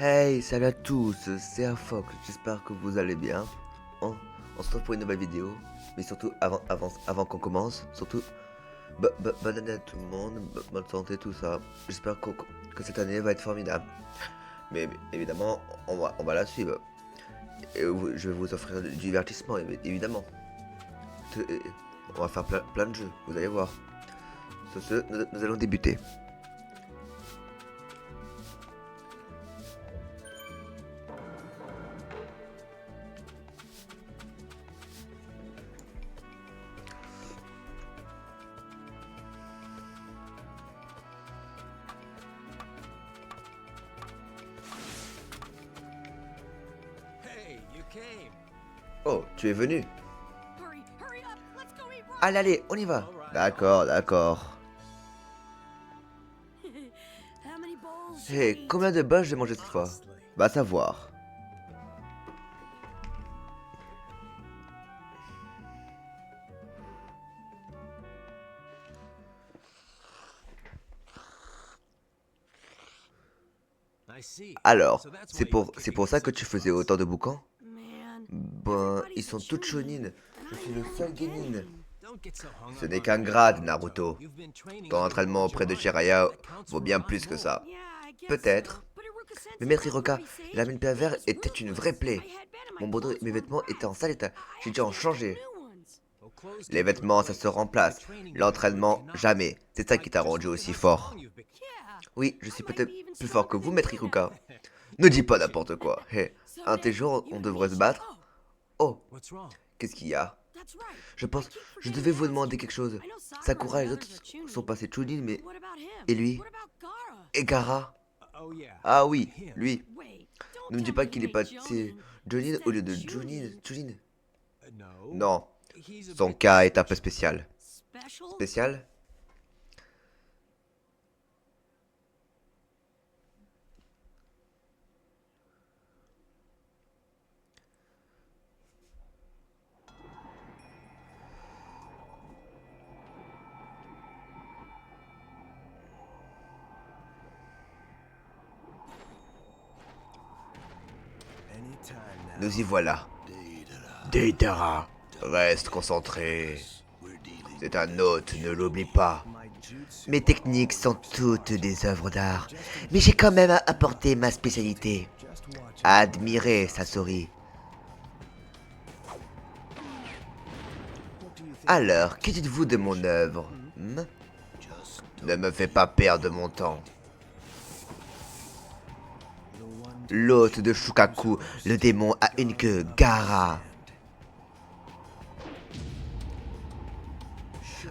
Hey, salut à tous, c'est Afox, j'espère que vous allez bien. On, on se retrouve pour une nouvelle vidéo, mais surtout avant qu'on commence, surtout bonne année à tout le monde, bonne santé, tout ça. J'espère que cette année va être formidable. Mais évidemment, on va la suivre. Et je vais vous offrir du divertissement, évidemment. Et on va faire plein de jeux, vous allez voir. Sur ce, nous allons débuter. Oh, tu es venu? Allez, allez, on y va. D'accord, d'accord. Hé, combien de bols j'ai mangé cette fois? Va savoir. Alors, c'est pour ça que tu faisais autant de boucans? Ben, ils sont toutes shonin. Je suis le seul genin. Ce n'est qu'un grade, Naruto. Ton entraînement auprès de Jiraiya vaut bien plus que ça. Peut-être. Mais Maître Hiroka, la mine pervers était une vraie plaie. Mon bandeau et mes vêtements étaient en sale état. J'ai dû en changer. Les vêtements, ça se remplace. L'entraînement, jamais. C'est ça qui t'a rendu aussi fort. Oui, je suis peut-être plus fort que vous, Maître Hiroka. Ne dis pas n'importe quoi. Hé, un de tes jours, on devrait se battre. Oh, qu'est-ce qu'il y a? Je pense, je devais vous demander quelque chose. Sakura et les autres sont passés Chunin, mais... Et lui? Et Gaara? Ah oui, lui. Ne me dis pas qu'il est passé Jonin au lieu de Chunin. Non, son cas est un peu spécial. Spécial? Nous y voilà. Deidara, reste concentré. C'est un hôte, ne l'oublie pas. Mes techniques sont toutes des œuvres d'art, mais j'ai quand même apporté ma spécialité. Admirez, Sasori. Alors, que dites-vous de mon œuvre? Ne me fais pas perdre mon temps. L'hôte de Shukaku, le démon à une queue, Gaara.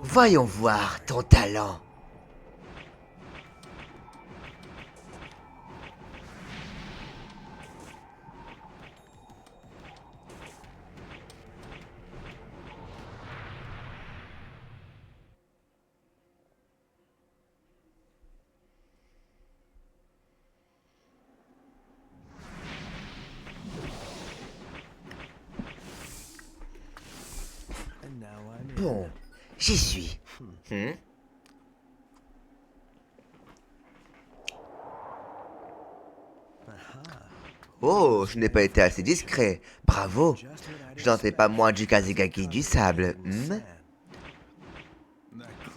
Voyons voir ton talent. Bon, j'y suis. Oh, je n'ai pas été assez discret. Bravo. Je n'en sais pas moins du Kazekage du sable.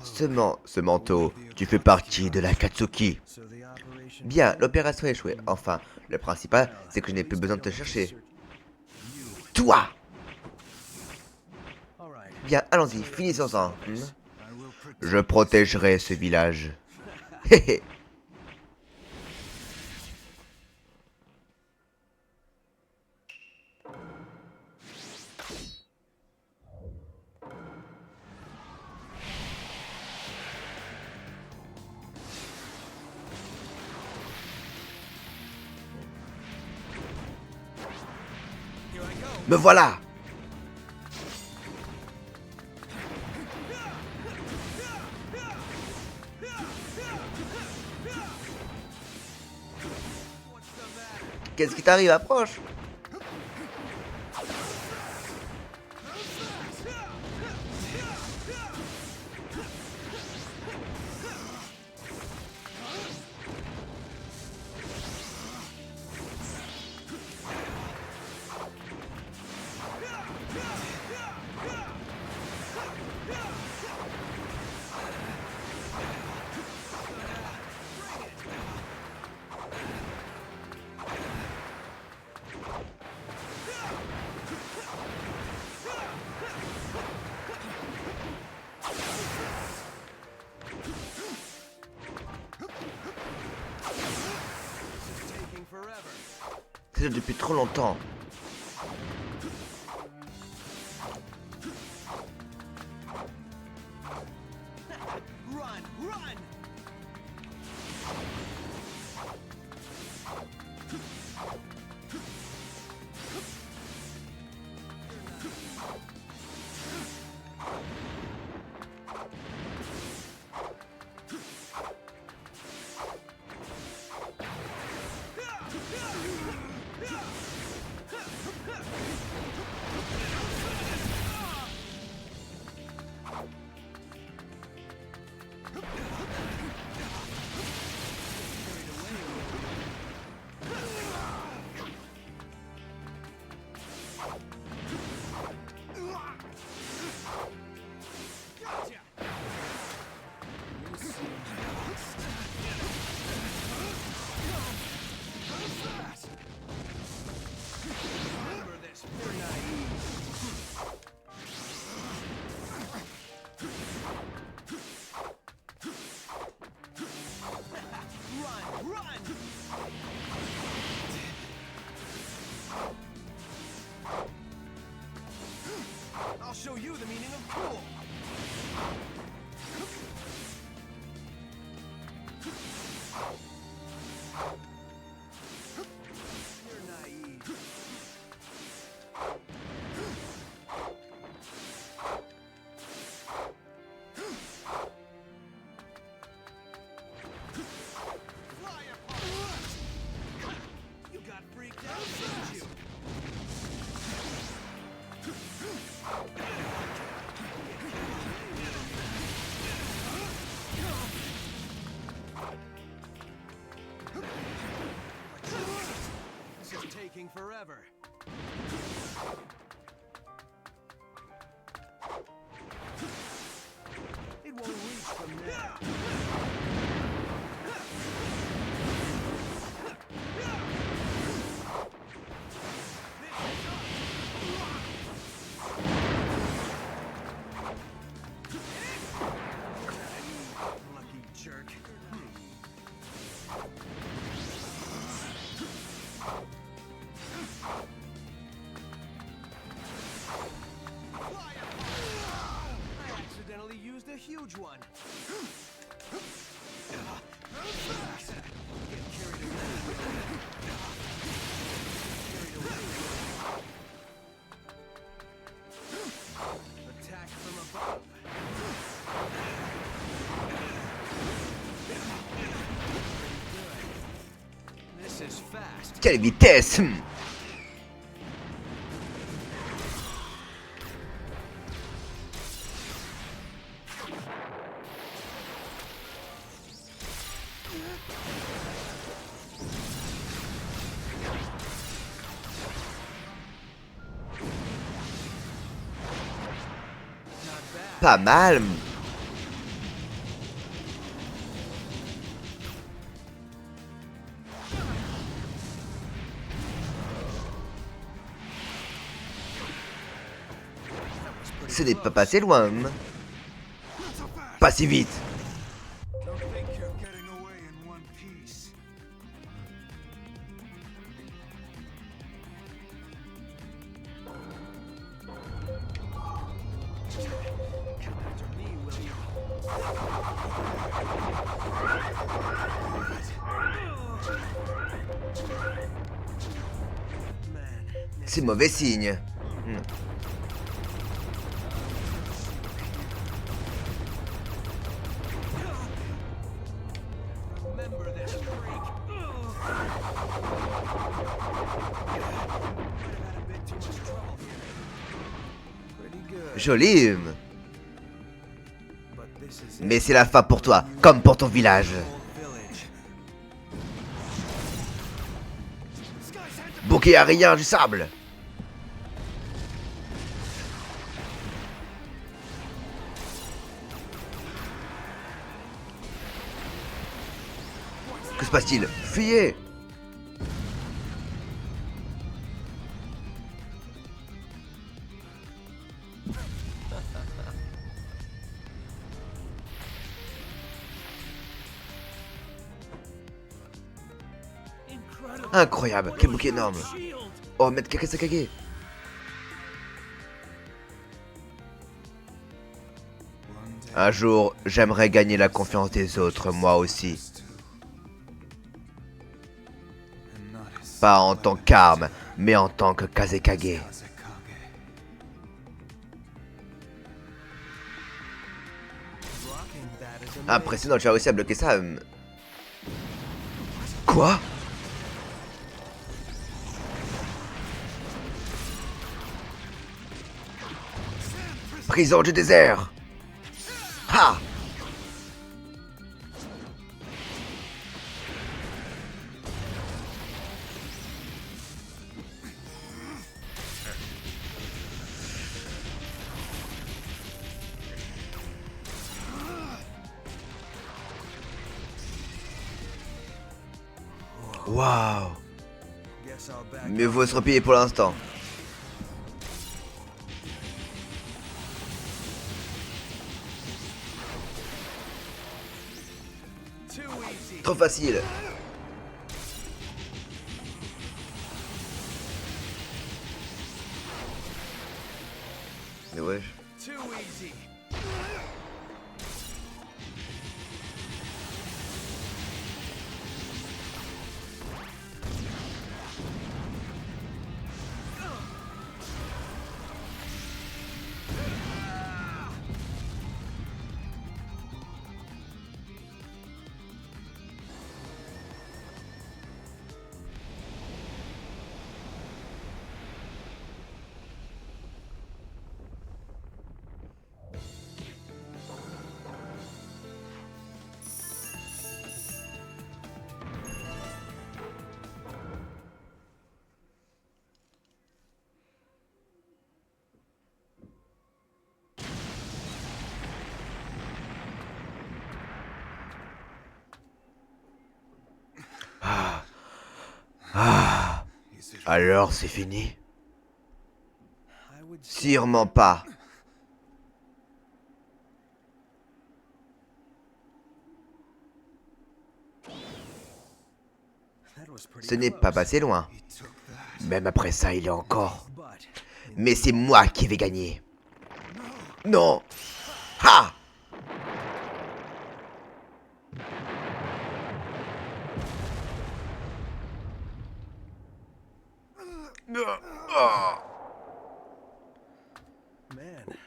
Ce manteau, tu fais partie de la Katsuki. Bien, l'opération a échoué. Enfin, le principal, c'est que je n'ai plus besoin de te chercher. Toi! Bien, allons-y, finissons-en. Je protégerai ce village. Hé Me voilà! Qu'est-ce qui t'arrive? Approche! C'est ça depuis trop longtemps. I'll show you the meaning of cool. You're naive. Fly apart. You got freaked out, didn't you? This is taking forever. It won't reach from there. Lucky jerk. I accidentally used a huge one. Get carried away. Attack from above. This is fast. Quelle vitesse! Not bad. Pas mal. Ce n'est pas passé loin. Pas si vite. Don't think you're getting away in one piece. Come after me, will you? Man, C'est mauvais signe. remember this freak. Might have had a bit too much trouble here. Pretty good. Joli. But this is Mais c'est la fin pour toi, comme pour ton village. Old village. Bouquet à rien du sable. Que se passe-t-il? Fuyez! Incroyable, quel bouquet énorme. Oh, Maître Kasekage. Un jour, j'aimerais gagner la confiance des autres, moi aussi. Pas en tant qu'arme, mais en tant que Kazekage. Impressionnant, tu as réussi à bloquer ça. Quoi? Prison du désert. Ha! Waouh! Mieux vaut se replier pour l'instant. Trop facile. Mais wesh. Alors c'est fini? Sûrement pas. Ce n'est pas passé loin. Même après ça, il est encore. Mais c'est moi qui vais gagner. Non! Ha!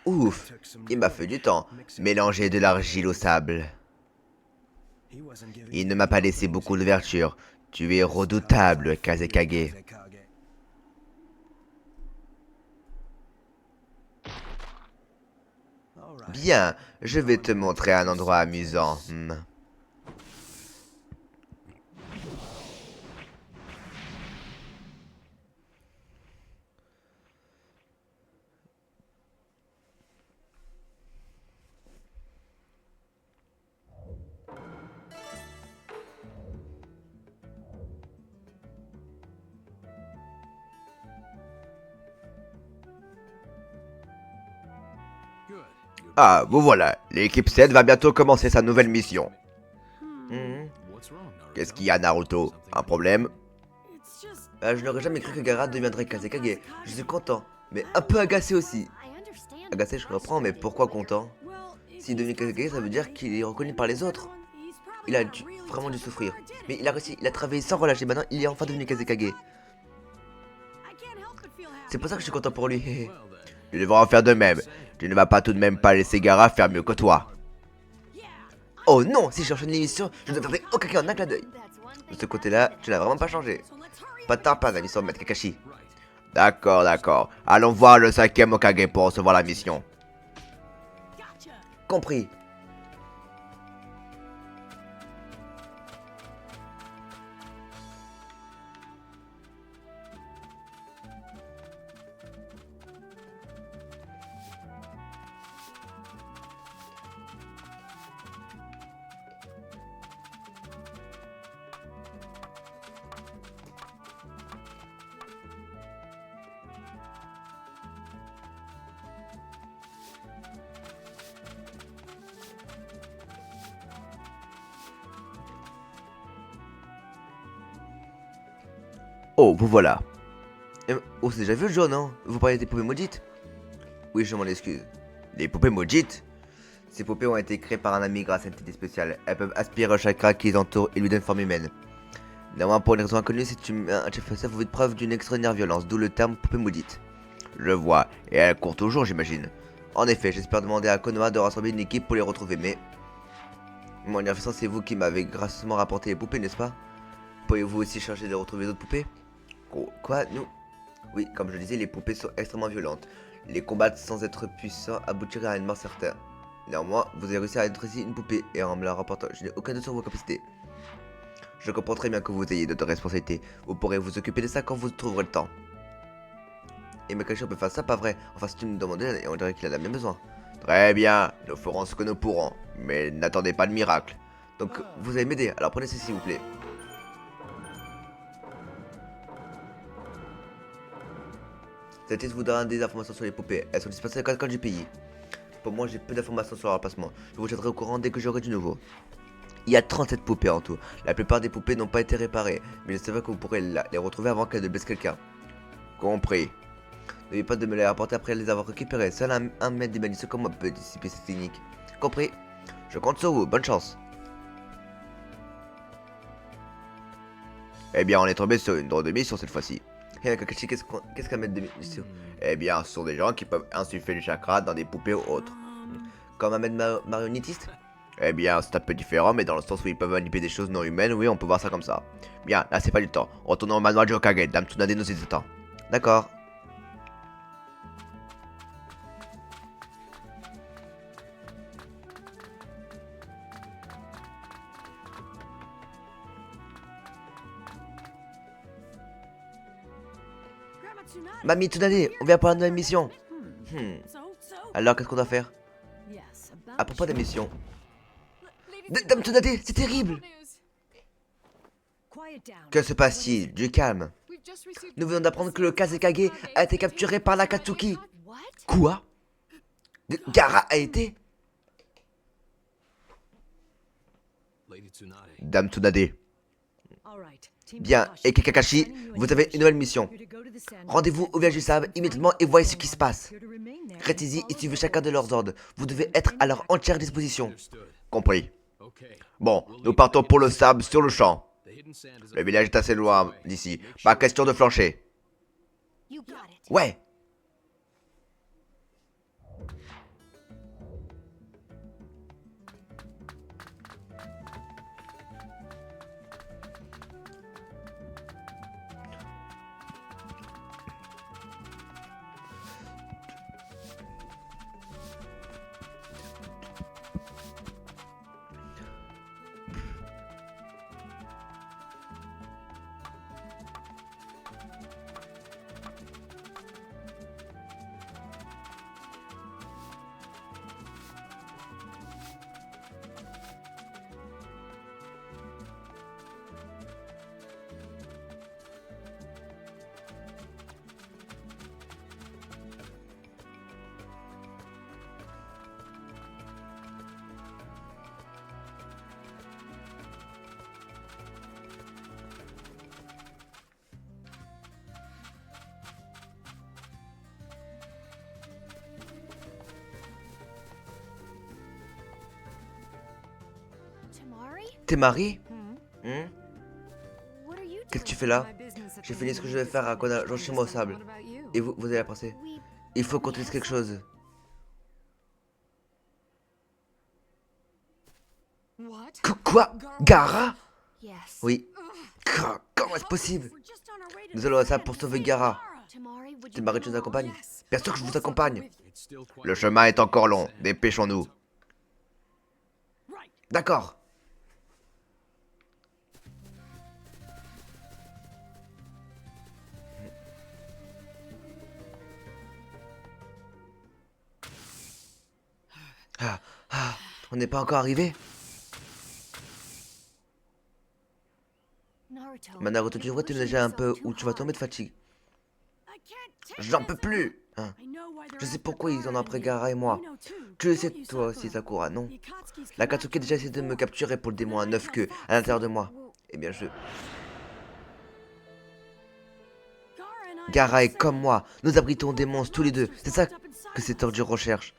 Ouf, il m'a fait du temps. Mélanger de l'argile au sable. Il ne m'a pas laissé beaucoup d'ouverture. Tu es redoutable, Kazekage. Bien, je vais te montrer un endroit amusant. Ah, vous voilà. L'équipe 7 va bientôt commencer sa nouvelle mission. Qu'est-ce qu'il y a, Naruto? Un problème? Je n'aurais jamais cru que Gaara deviendrait Kazekage. Je suis content, mais un peu agacé aussi. Agacé, je reprends, mais pourquoi content? S'il devient Kazekage, ça veut dire qu'il est reconnu par les autres. Il a vraiment dû souffrir. Mais il a réussi, il a travaillé sans relâcher. Maintenant, il est enfin devenu Kazekage. C'est pour ça que je suis content pour lui. Tu devras en faire de même. Tu ne vas pas tout de même pas laisser Gaara faire mieux que toi. Oh non, si j'enchaîne l'émission, je ne perdrai aucun cas en un clin d'œil. De ce côté-là, tu n'as vraiment pas changé. Pas de temps pas la mission de Maître Kakashi. D'accord, d'accord. Allons voir le 5e Hokage pour recevoir la mission. Compris. Oh, vous voilà. Oh, c'est déjà vu le jaune, hein? Vous parlez des poupées maudites? Oui, je m'en excuse. Les poupées maudites? Ces poupées ont été créées par un ami grâce à une entité spéciale. Elles peuvent aspirer au chakra qui les entoure et lui donne forme humaine. Néanmoins, pour une raison inconnue, cette humain fait ça, vous faites preuve d'une extraordinaire violence, d'où le terme poupée maudite. Je vois, et elle court toujours, j'imagine. En effet, j'espère demander à Konoha de rassembler une équipe pour les retrouver, mais... Mon façon, c'est vous qui m'avez gracieusement rapporté les poupées, n'est-ce pas? Pourriez-vous aussi chercher de retrouver d'autres poupées? Quoi? Nous? Oui, comme je le disais, les poupées sont extrêmement violentes. Les combattre sans être puissants aboutirait à une mort certaine. Néanmoins, vous avez réussi à être ici une poupée, et en me la rapportant, je n'ai aucun doute sur vos capacités. Je comprends très bien que vous ayez d'autres responsabilités. Vous pourrez vous occuper de ça quand vous trouverez le temps. Et Makashi peut faire ça, pas vrai? Enfin, si tu me demandais, et on dirait qu'il en a bien besoin. Très bien, nous ferons ce que nous pourrons. Mais n'attendez pas de miracle. Donc, vous allez m'aider, alors prenez ceci s'il vous plaît. Cette liste vous donnera des informations sur les poupées. Elles sont dispensées à 4 coins du pays. Pour moi, j'ai peu d'informations sur leur emplacement. Je vous tiendrai au courant dès que j'aurai du nouveau. Il y a 37 poupées en tout. La plupart des poupées n'ont pas été réparées, mais je savais que vous pourrez les retrouver avant qu'elles ne blessent quelqu'un. Compris. N'oubliez pas de me les rapporter après les avoir récupérées. Seul un maître des malicieux comme moi peut dissiper cette technique. Compris. Je compte sur vous. Bonne chance. Eh bien, on est tombé sur une drôle de mission cette fois-ci. Et Kakashi, qu'est-ce qu'un maître de mission? Eh bien, ce sont des gens qui peuvent insuffler du chakra dans des poupées ou autres. Comme un maître marionnettiste? Eh bien, c'est un peu différent, mais dans le sens où ils peuvent manipuler des choses non humaines, oui, on peut voir ça comme ça. Bien, là, c'est pas du temps. Retournons au manoir du Hokage. Dame Tsunade nous y attend. D'accord. Mamie Tsunade, on vient pour la nouvelle mission. Alors, qu'est-ce qu'on doit faire? À propos de la mission. Dame Tsunade, c'est terrible. Que se passe-t-il? Du calme. Nous venons d'apprendre que le Kazekage a été capturé par l'Akatsuki. Quoi? Gaara a été? Dame Tsunade. Bien, et Kakashi, vous avez une nouvelle mission. Rendez-vous au village du sable immédiatement et voyez ce qui se passe. Restez-y et suivez chacun de leurs ordres. Vous devez être à leur entière disposition. Compris. Bon, nous partons pour le sable sur le champ. Le village est assez loin d'ici. Pas question de flancher. Ouais. T'es marié? Qu'est-ce que tu fais là? J'ai fini ce que je devais faire à Konoha, genre chez moi au sable. Et vous avez pensé? Il faut qu'on te dise quelque chose. Quoi? Gaara? Oui. Comment est-ce possible? Nous allons à ça pour sauver Gaara. Temari, tu nous accompagnes? Bien sûr que je vous accompagne. Le chemin est encore long, dépêchons-nous. D'accord. On n'est pas encore arrivé? Naruto, tu devrais te déjà un peu ou tu vas tomber de fatigue. J'en peux plus. Je sais pourquoi ils en ont après Gaara et moi. Tu le sais toi aussi, Sakura, non? L'Akatsuki a déjà essayé de me capturer pour le démon à 9 queues à l'intérieur de moi. Eh bien, Gaara est comme moi. Nous abritons des monstres tous les deux. C'est ça que ces tordues recherchent.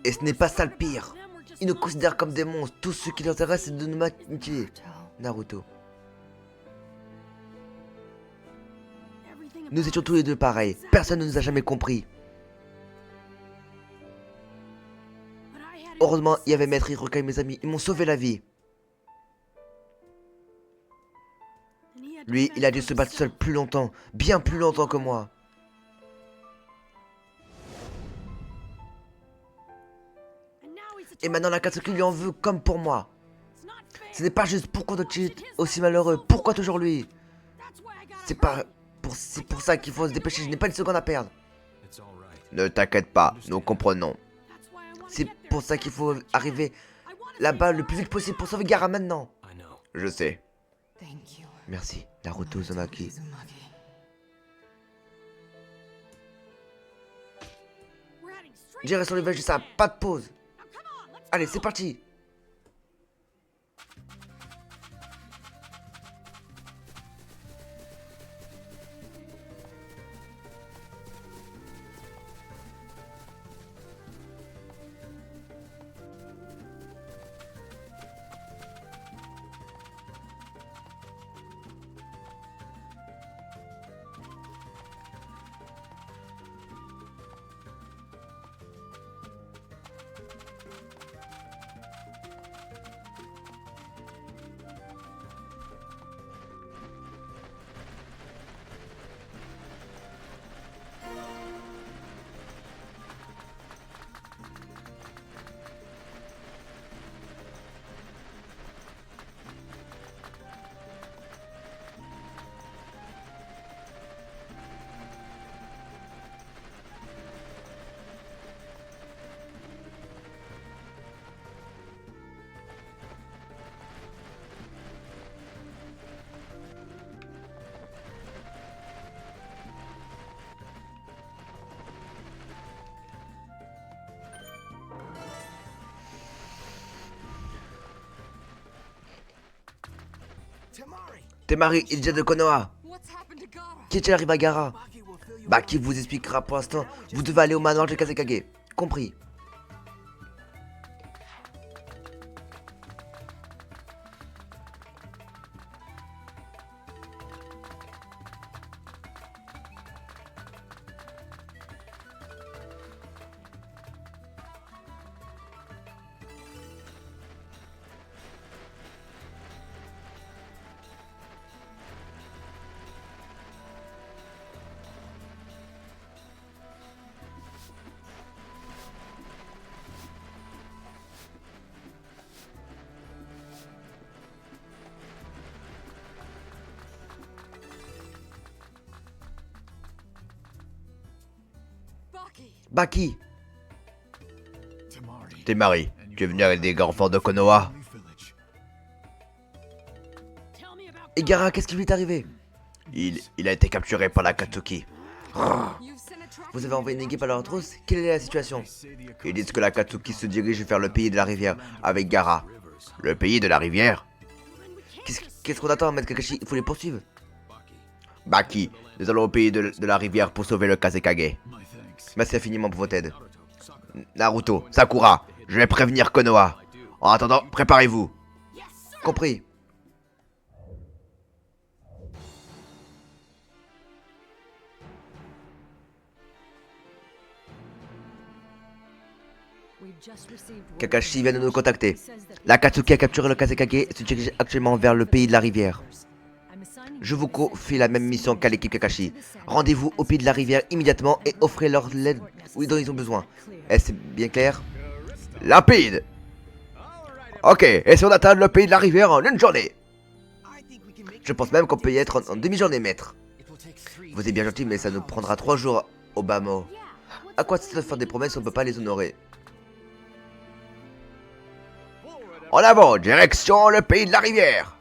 Et ce n'est pas ça le pire. Ils nous considèrent comme des monstres. Tout ce qui leur intéresse, c'est de nous manipuler. Naruto. Nous étions tous les deux pareils. Personne ne nous a jamais compris. Heureusement, il y avait Maître Hiruka et mes amis. Ils m'ont sauvé la vie. Lui, il a dû se battre seul plus longtemps. Bien plus longtemps que moi. Et maintenant, l'Akatsuki lui en veut comme pour moi. Ce n'est pas juste. Pourquoi doit-il être aussi malheureux? Pourquoi toujours lui? C'est pour ça qu'il faut se dépêcher. Je n'ai pas une seconde à perdre. Ne t'inquiète pas, nous comprenons. C'est pour ça qu'il faut arriver là-bas le plus vite possible pour sauver Gaara maintenant. Je sais. Merci, Naruto Uzumaki. Direction le village du sable, pas de pause. Allez, c'est parti. Temari, Ilja de Konoha. Qu'est-il arrivé à Gaara? Baki vous expliquera pour l'instant. Vous devez aller au manoir de Kazekage. Compris. Baki. Temari, tu es venu avec des grands forts de Konoha. Et Gaara, qu'est-ce qui lui est arrivé? Il a été capturé par l'Akatsuki. Vous avez envoyé une équipe à leur trousse? Quelle est la situation? Ils disent que l'Akatsuki se dirige vers le pays de la rivière avec Gaara. Le pays de la rivière? Qu'est-ce qu'on attend, Maître Kakashi? Il faut les poursuivre. Baki, nous allons au pays de la rivière pour sauver le Kazekage. Merci infiniment pour votre aide. Naruto, Sakura, je vais prévenir Konoha. En attendant, préparez-vous. Compris. Kakashi vient de nous contacter. L'Akatsuki a capturé le Kazekage et se dirige actuellement vers le pays de la rivière. Je vous confie la même mission qu'à l'équipe Kakashi. Rendez-vous au pays de la rivière immédiatement et offrez leur l'aide dont ils ont besoin. Est-ce bien clair? Limpide. Ok, et si on atteint le pays de la rivière en une journée? Je pense même qu'on peut y être en demi-journée, maître. Vous êtes bien gentil, mais ça nous prendra 3 jours au bas mot. À quoi ça de faire des promesses si on peut pas les honorer? En avant, direction le pays de la rivière.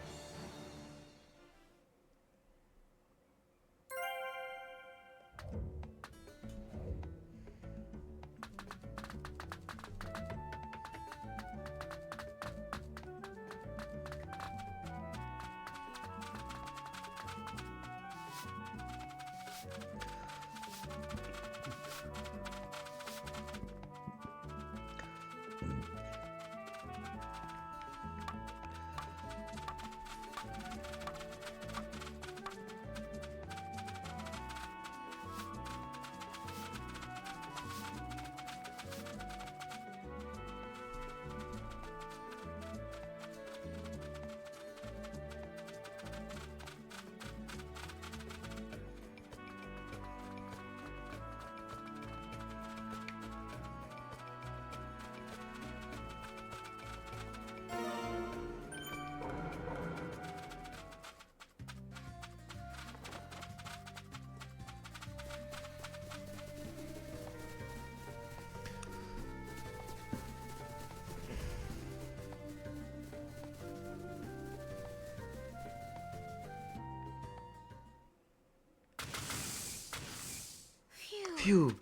Phew.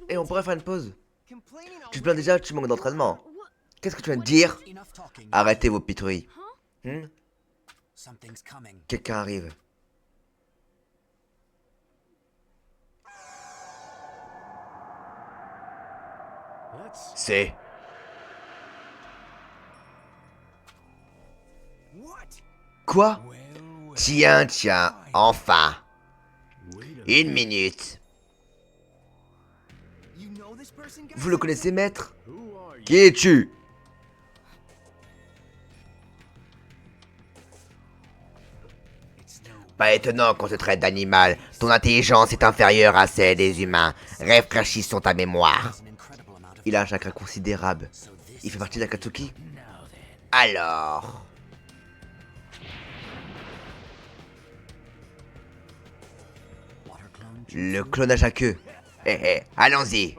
Et on pourrait faire une pause. Tu te plains déjà, tu manques d'entraînement. Qu'est-ce que tu viens de dire? Arrêtez vos pitouilles. Quelqu'un arrive. C'est... Quoi? Tiens, tiens, enfin. Une minute. Vous le connaissez, maître? Qui es-tu? Pas étonnant qu'on te traite d'animal. Ton intelligence est inférieure à celle des humains. Rafraîchissons ta mémoire. Il a un chakra considérable. Il fait partie d'Akatsuki? Alors... Le clonage à queue. Allons-y.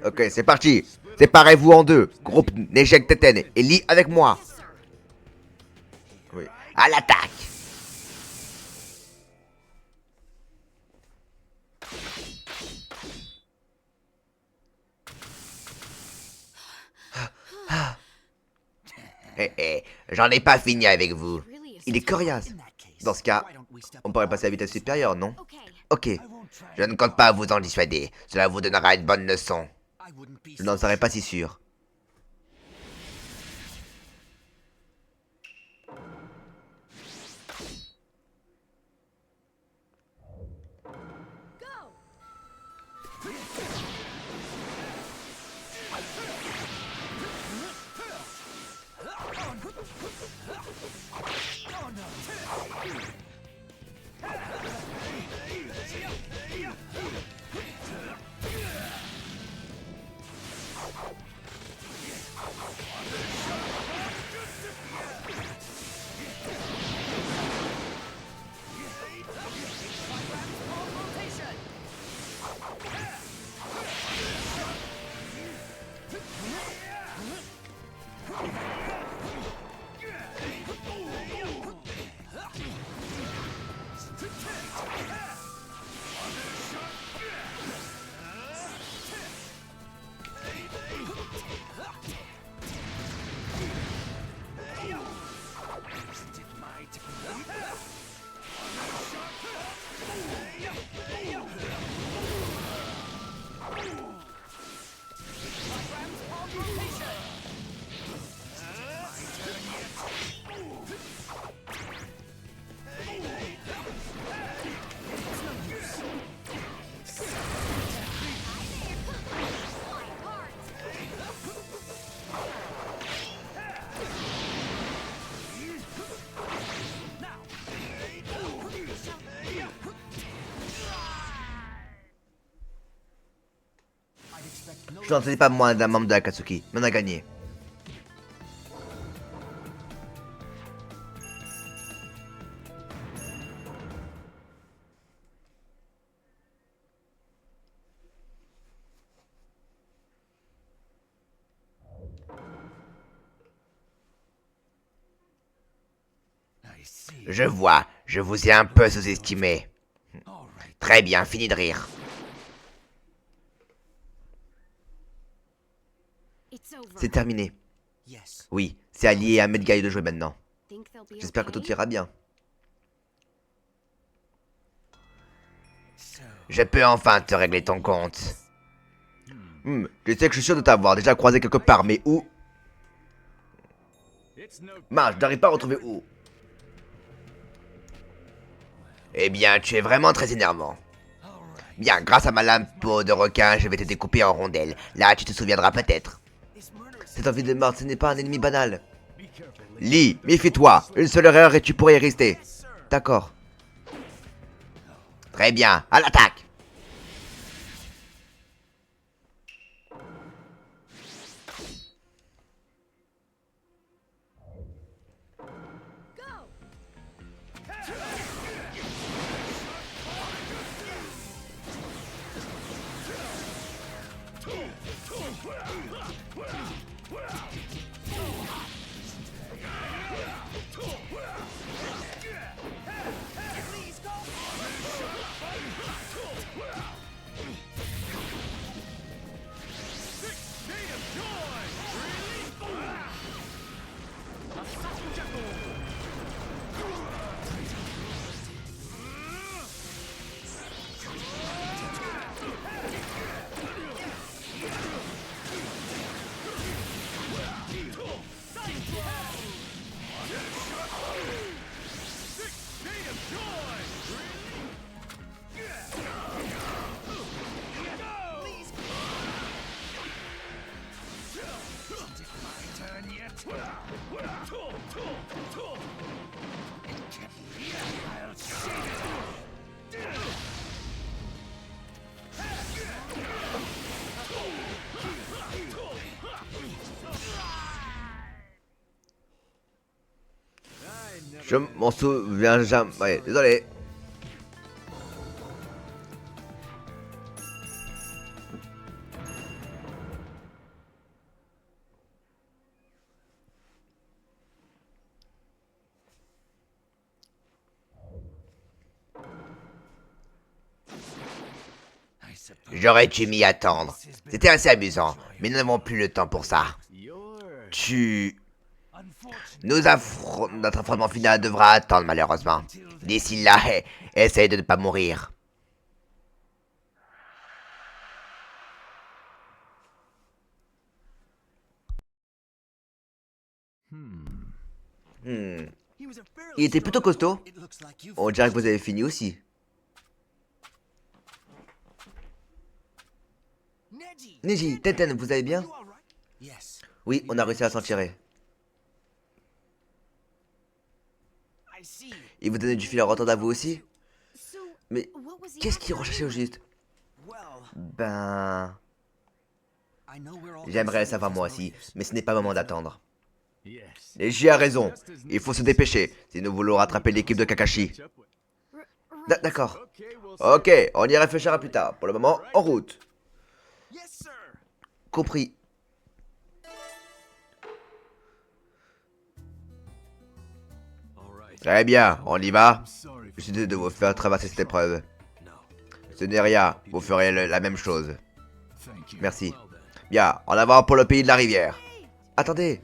Ok, c'est parti. Séparez-vous en deux. Groupe Nejek Teten et Lee avec moi. Oui. À l'attaque. J'en ai pas fini avec vous. Il est coriace. Dans ce cas, on pourrait passer à la vitesse supérieure, non? Ok. Je ne compte pas vous en dissuader. Cela vous donnera une bonne leçon. Je n'en serais pas si sûr. Je n'en tenais pas moins d'un membre de Akatsuki, mais on a gagné. Je vois, je vous ai un peu sous-estimé. Très bien, fini de rire. C'est terminé. Oui, c'est à Lee et à Medgai de jouer maintenant. J'espère que tout ira bien. Je peux enfin te régler ton compte. Je sais que je suis sûr de t'avoir déjà croisé quelque part, mais où? Mince, je n'arrive pas à retrouver où. Eh bien, tu es vraiment très énervant. Bien, grâce à ma lame peau de requin, je vais te découper en rondelles. Là, tu te souviendras peut-être. Cette envie de mort, ce n'est pas un ennemi banal. Lee, méfie-toi. Une seule erreur et tu pourrais y rester. D'accord. Très bien, à l'attaque. done yet. I'll see you. Je m'en souviens jamais. Ouais, désolé. J'aurais dû m'y attendre. C'était assez amusant, mais nous n'avons plus le temps pour ça. Notre affrontement final devra attendre malheureusement. D'ici là, essaye de ne pas mourir. Il était plutôt costaud. On dirait que vous avez fini aussi. Neji, Tenten, vous allez bien? Oui, on a réussi à s'en tirer. Il vous donnait du fil à retordre à vous aussi? Mais qu'est-ce qu'il recherchait au juste? Ben... J'aimerais le savoir moi aussi, mais ce n'est pas le moment d'attendre. Neji a raison, il faut se dépêcher, si nous voulons rattraper l'équipe de Kakashi. D'accord. Ok, on y réfléchira plus tard. Pour le moment, en route. Compris. Très bien, on y va. Je suis désolé de vous faire traverser cette épreuve. Ce n'est rien, vous ferez la même chose. Merci. Bien, en avant pour le pays de la rivière. Attendez.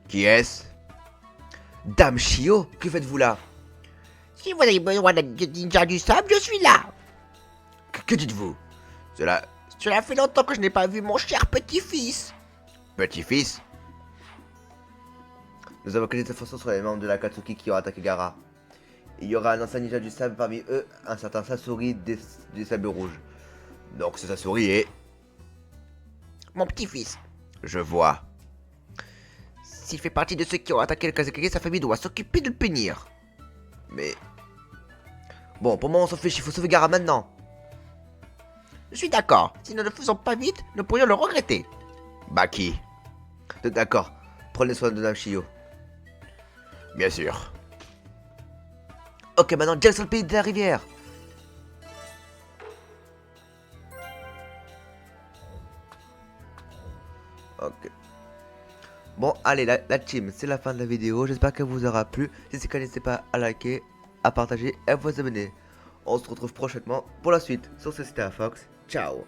Qui est-ce? Dame Shio, que faites-vous là? Si vous avez besoin d'un ninja du sable, je suis là. Que dites-vous? Cela fait longtemps que je n'ai pas vu mon cher petit-fils. Petit-fils? Nous avons quelques informations sur les membres de l'Akatsuki qui ont attaqué Gaara. Il y aura un ancien ninja du sable parmi eux, un certain Sasori des sables rouges. Donc ce Sasori est... Mon petit-fils. Je vois. S'il fait partie de ceux qui ont attaqué le Kazekage, sa famille doit s'occuper de le punir. Mais... Bon, pour moi on s'en fiche, il faut sauver Gaara maintenant. Je suis d'accord. Si nous ne le faisons pas vite, nous pourrions le regretter. Baki. D'accord. Prenez soin de Dame Shio. Bien sûr. Ok, maintenant direct sur le pays de la rivière. Ok. Bon, allez, la team, c'est la fin de la vidéo. J'espère qu'elle vous aura plu. Si c'est le cas, n'hésitez pas à liker, à partager et à vous abonner. On se retrouve prochainement pour la suite sur ce Star Fox. Ciao.